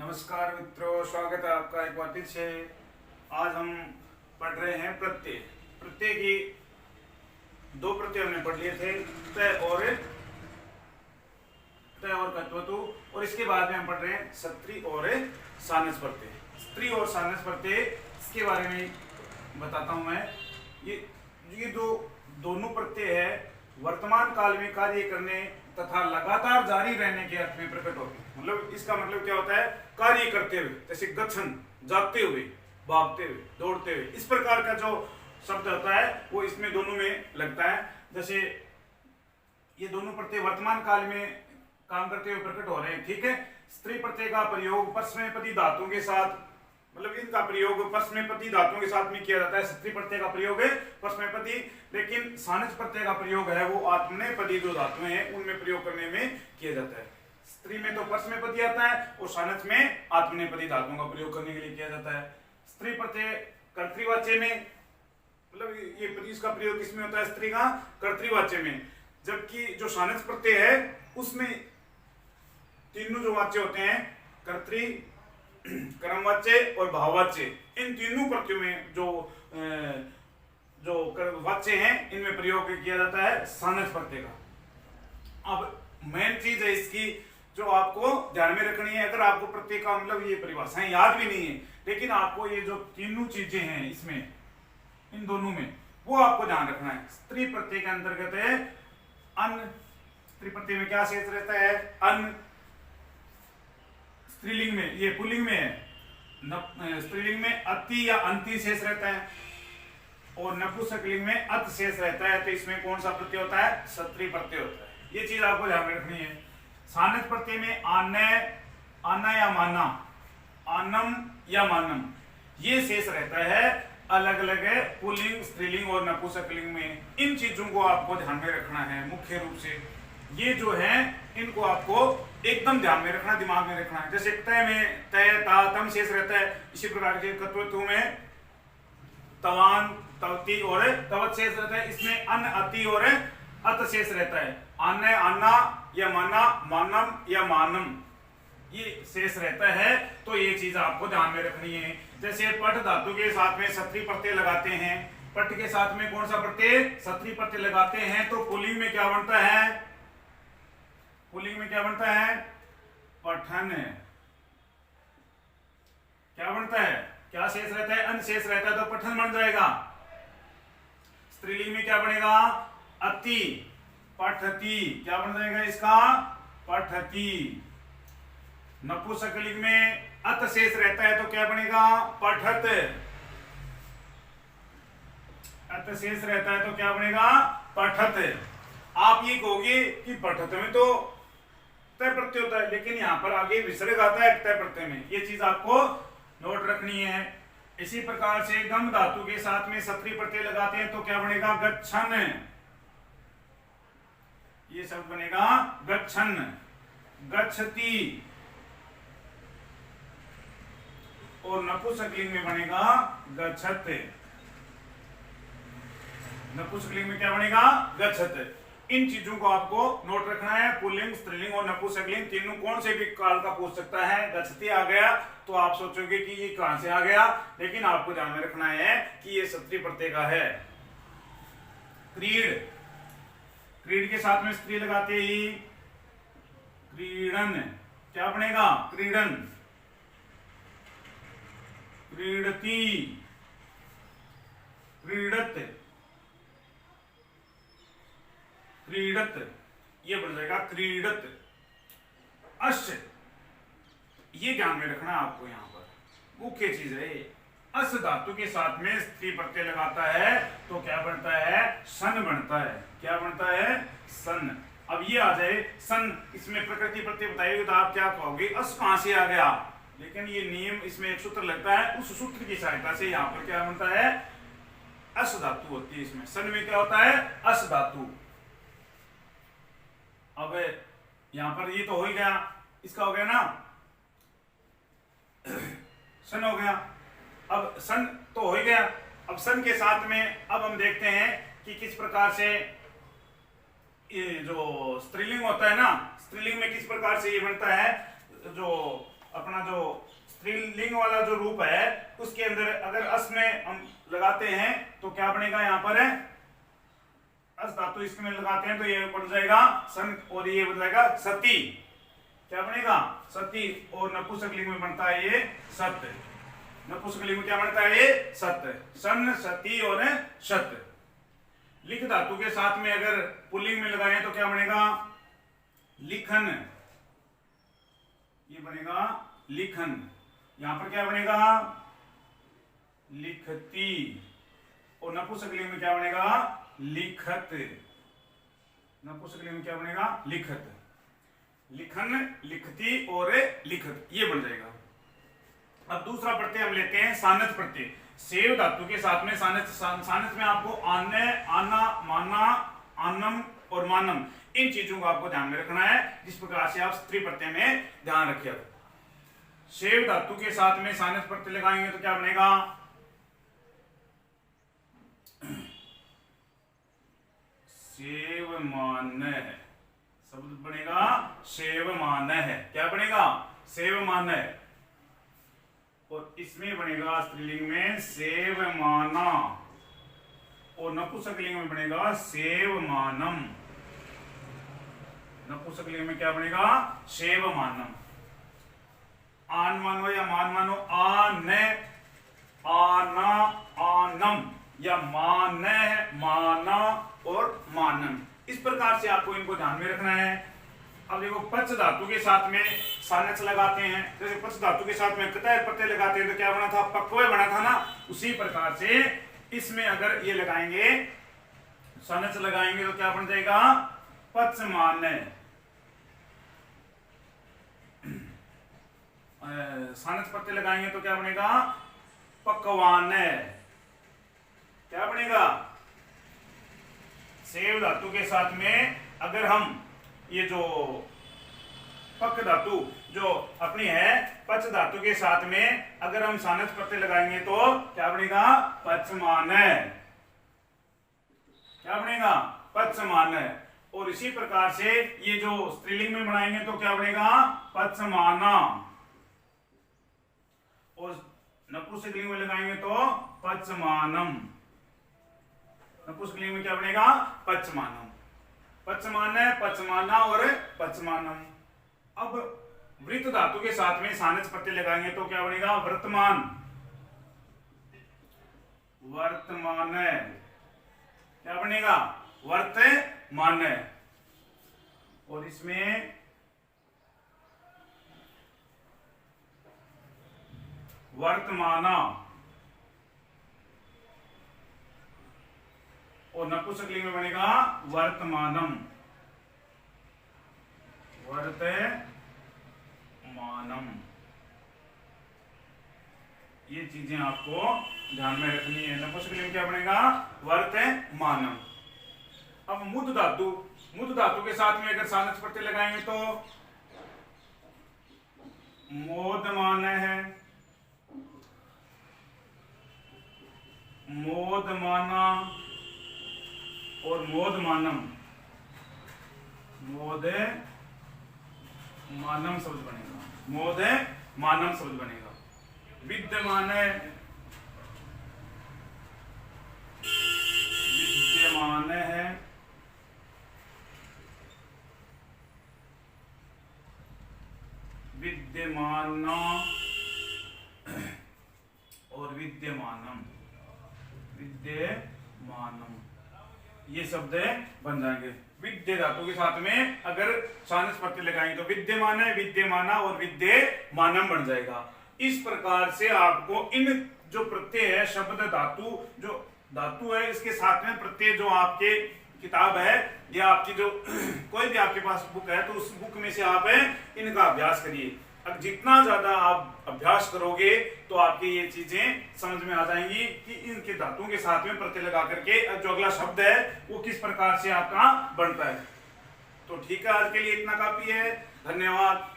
नमस्कार मित्रों, स्वागत है आपका एक बार फिर से। आज हम पढ़ रहे हैं प्रत्यय। प्रत्यय की दो प्रत्यय हमने पढ़ लिए थे, तय और कत्वतु, और इसके बाद में हम पढ़ रहे हैं सत्री और सानस प्रत्यय। स्त्री और सानस प्रत्यय, इसके बारे में बताता हूं मैं। ये दोनों प्रत्यय है वर्तमान काल में कार्य करने तथा लगातार जारी रहने के अर्थ में प्रकट होते हैं। मतलब इसका मतलब क्या होता है? कार्य करते हुए, जैसे गच्छन, जाते हुए, भागते हुए, दौड़ते हुए, इस प्रकार का जो शब्द होता है वो इसमें दोनों में लगता है। जैसे ये दोनों प्रत्यय वर्तमान काल में काम करते हुए प्रकट हो रहे हैं, ठीक है। स्त्री प्रत्यय का प्रयोग परस्मैपदी धातुओं के साथ, मतलब इनका प्रयोग परस्मैपदी धातुओं के साथ में किया जाता है। स्त्री प्रत्यय का प्रयोग है परस्मैपदी, लेकिन सानस प्रत्यय का प्रयोग है वो आत्मनेपदी जो धातुएं हैं उनमें प्रयोग करने में किया जाता है। स्त्री में तो परस्मैपदी आता है और सानस में आत्मनेपदी धातुओं का प्रयोग करने के लिए किया जाता है। स्त्री प्रत्यय कर्तृवाच्य में, मतलब ये इसका प्रयोग किसमें होता है? स्त्री का कर्तृवाच्य में, जबकि जो सानस प्रत्यय है उसमें तीनों जो वाच्य होते हैं, कर्तृ, कर्मवाच्य और भाववाच्य, इन तीनों प्रत्ययों में जो वाच्य हैं इनमें प्रयोग किया जाता है सानस प्रत्यय का। अब मेन चीज है इसकी जो आपको ध्यान में रखनी है। अगर आपको प्रत्यय का मतलब ये परिभाषाएं याद भी नहीं है, लेकिन आपको ये जो तीनों चीजें हैं इसमें, इन दोनों में, वो आपको ध्यान रखना है। स्त्री प्रत्यय के अंतर्गत है अन। स्त्री प्रत्यय में क्या शेष रहता है? अन। स्त्रीलिंग में, ये पुल्लिंग में है, स्त्रीलिंग में अति या अंति शेष रहता है, और नपुंसकलिंग में अत शेष रहता है। तो इसमें कौन सा प्रत्यय होता है? सत्री प्रत्यय होता है। ये चीज आपको ध्यान में रखनी है। सानस प्रत्यय में आना या माना, आनम या मानम, ये शेष रहता है अलग अलग है पुल्लिंग, स्त्रीलिंग और नपुंसकलिंग में। इन चीजों को आपको ध्यान में रखना है मुख्य रूप से। ये जो है इनको आपको एकदम ध्यान में रखना, दिमाग में रखना है। जैसे तय में तय, ता, तम शेष रहता है, इसी प्रकार के कत्वतु में तवान, तवती और तवत शेष रहता है। इसमें अन, अति और अत शेष रहता है। आने, आना या माना, मानम या मानम, ये शेष रहता है। तो ये चीज आपको ध्यान में रखनी है। जैसे पठ धातु के साथ में सत्री प्रत्यय लगाते हैं, पठ के साथ में कौन सा प्रत्यय? सत्री प्रत्यय लगाते हैं, तो पुल्लिंग में क्या बनता है? पुल्लिंग में क्या बनता है? पठन। क्या बनता है? क्या शेष रहता है? अन शेष रहता है, तो पठन बन जाएगा। स्त्रीलिंग में क्या बनेगा? अति, पठती, क्या बन जाएगा इसका? पठती। नपुंसकलिंग में अत शेष रहता है, तो क्या बनेगा? पठत। अत शेष रहता है तो क्या बनेगा? पठत। आप ये कहोगे कि पठत में तो तय प्रत्यय होता है, लेकिन यहां पर आगे विसर्ग आता है तय प्रत्यय में। ये चीज आपको नोट रखनी है। इसी प्रकार से गम धातु के साथ में सत्री प्रत्यय लगाते हैं तो क्या बनेगा? गच्छन। ये शब्द बनेगा गच्छन। गच्छति। और नपुंसकलिंग में बनेगा गच्छत। नपुंसकलिंग में क्या बनेगा? गच्छत। इन चीजों को आपको नोट रखना है। पुल्लिंग, स्त्रीलिंग और नपुंसकलिंग तीनों कौन से भी काल का पूछ सकता है। गच्छति आ गया तो आप सोचोगे कि ये कहां से आ गया, लेकिन आपको ध्यान में रखना है कि ये सत्री प्रत्यय का है। क्रीड, क्रीड के साथ में स्त्री लगाते ही क्रीडन, क्या बनेगा? क्रीडन। क्रीडती, क्रीडत, क्रीडत, ये बन जाएगा क्रीडत। अश, ये ध्यान में रखना आपको, यहां पर मुख्य चीज है। अस धातु के साथ में स्त्री प्रत्यय लगाता है तो क्या बनता है? सन बनता है। क्या बनता है? सन। अब ये आ जाए सन, इसमें प्रकृति प्रत्यय बताइए तो आप क्या कहोगे? अस कहां से आ गया? लेकिन ये नियम, इसमें एक सूत्र लगता है, उस सूत्र की सहायता से यहाँ पर क्या बनता है? अस धातु होती है इसमें। सन में क्या होता है? अस धातु। अब यहां पर ये तो हो ही गया, इसका हो गया ना, सन हो गया। अब सन तो हो ही गया। अब सन के साथ में अब हम देखते हैं कि किस प्रकार से ये जो स्त्रीलिंग होता है ना, स्त्रीलिंग में किस प्रकार से ये बनता है। जो अपना जो स्त्रीलिंग वाला जो रूप है उसके अंदर अगर अस में हम लगाते हैं तो क्या बनेगा, यहाँ पर है अस धातु इसमें लगाते हैं तो ये बन जाएगा सन और ये बन जाएगा सती। क्या बनेगा, सती। और नपुंसकलिंग में बनता है ये सत। नपुंसकलिंग में क्या बनता है ये सत, सन, सती और शत। लिख धातु के साथ में अगर पुल्लिंग में लगाएं तो क्या बनेगा, लिखन। ये बनेगा लिखन। यहां पर क्या बनेगा, लिखती। और नपुंसकलिंग में क्या बनेगा, लिखत। नपुंसकलिंग में क्या बनेगा, लिखत। लिखन, लिखती और लिखत, ये बन जाएगा। अब दूसरा प्रत्यय हम लेते हैं सानच प्रत्यय। सेव धातु के साथ में सानच में आपको आने, आना, माना, आनम और मानम, इन चीजों को आपको ध्यान में रखना है, जिस प्रकार से आप स्त्री प्रत्यय में ध्यान रखिए। सेव धातु के साथ में सानच प्रत्यय लगाएंगे तो क्या बनेगा, सेवमान शब्द बनेगा, सेवमान है। क्या बनेगा, सेवमान है। और इसमें बनेगा स्त्रीलिंग में सेवमाना और नपुंसकलिंग में बनेगा सेवमानम। नपुंसकलिंग में क्या बनेगा, सेवमानम। आन मानो या मान मानो, आने, आना, आनम, या माने, माना और मानम, इस प्रकार से आपको इनको ध्यान में रखना है। अब देखो पच धातु के साथ में सानच लगाते हैं, जैसे पच धातु के साथ में कतय प्रत्यय लगाते हैं तो क्या बना था, पक्वय बना था ना। उसी प्रकार से इसमें अगर ये लगाएंगे, सानच लगाएंगे तो क्या बन जाएगा, पचमान। सानच प्रत्यय लगाएंगे तो क्या बनेगा, पकवान। क्या बनेगा, सेव धातु के साथ में अगर हम ये जो पक धातु जो अपनी है, पच धातु के साथ में अगर हम सानच प्रत्यय लगाएंगे तो क्या बनेगा, पचमान। क्या बनेगा, पचमान। और इसी प्रकार से ये जो स्त्रीलिंग में बनाएंगे तो क्या बनेगा, पचमाना। और नपुंसकलिंग में लगाएंगे तो पचमानम। नपुंसकलिंग में क्या बनेगा, पचमानम। पचमान, पचमाना और पचमानम। अब वृत्त धातु के साथ में सानच प्रत्यय लगाएंगे तो क्या बनेगा, वर्तमान। वर्तमान। क्या बनेगा, वर्तमान। और इसमें वर्तमाना। और नपुंसकलिंग में बनेगा वर्तमानम। वर्तमानम। ये चीजें आपको ध्यान में रखनी है। नपुंसकलिंग में क्या बनेगा, वर्तमानम। अब मुद धातु, मुद धातु के साथ में अगर सानच प्रत्यय लगाएंगे तो मोदमान है, मोदमाना और मोदमानम। मोदे मानम शब्द बनेगा, मोदे मानम शब्द बनेगा। विद्यमान, विद्यमान है, विद्यमाना और विद्यमानम। विद्यमानम, ये शब्द बन जाएंगे। विद्य धातु के साथ में अगर सानच प्रत्यय लगाएंगे तो विद्यमान है, विद्यमाना और विद्यमानम बन जाएगा। इस प्रकार से आपको इन जो प्रत्यय है, शब्द धातु जो धातु है, इसके साथ में प्रत्यय जो आपके किताब है या आपकी जो कोई भी आपके पास बुक है तो उस बुक में से आप इनका अभ्यास करिए। अब जितना ज्यादा आप अभ्यास करोगे तो आपकी ये चीजें समझ में आ जाएंगी कि इनके धातुओं के साथ में प्रत्यय लगा करके जो अगला शब्द है वो किस प्रकार से आपका बनता है। तो ठीक है, आज के लिए इतना काफी है। धन्यवाद।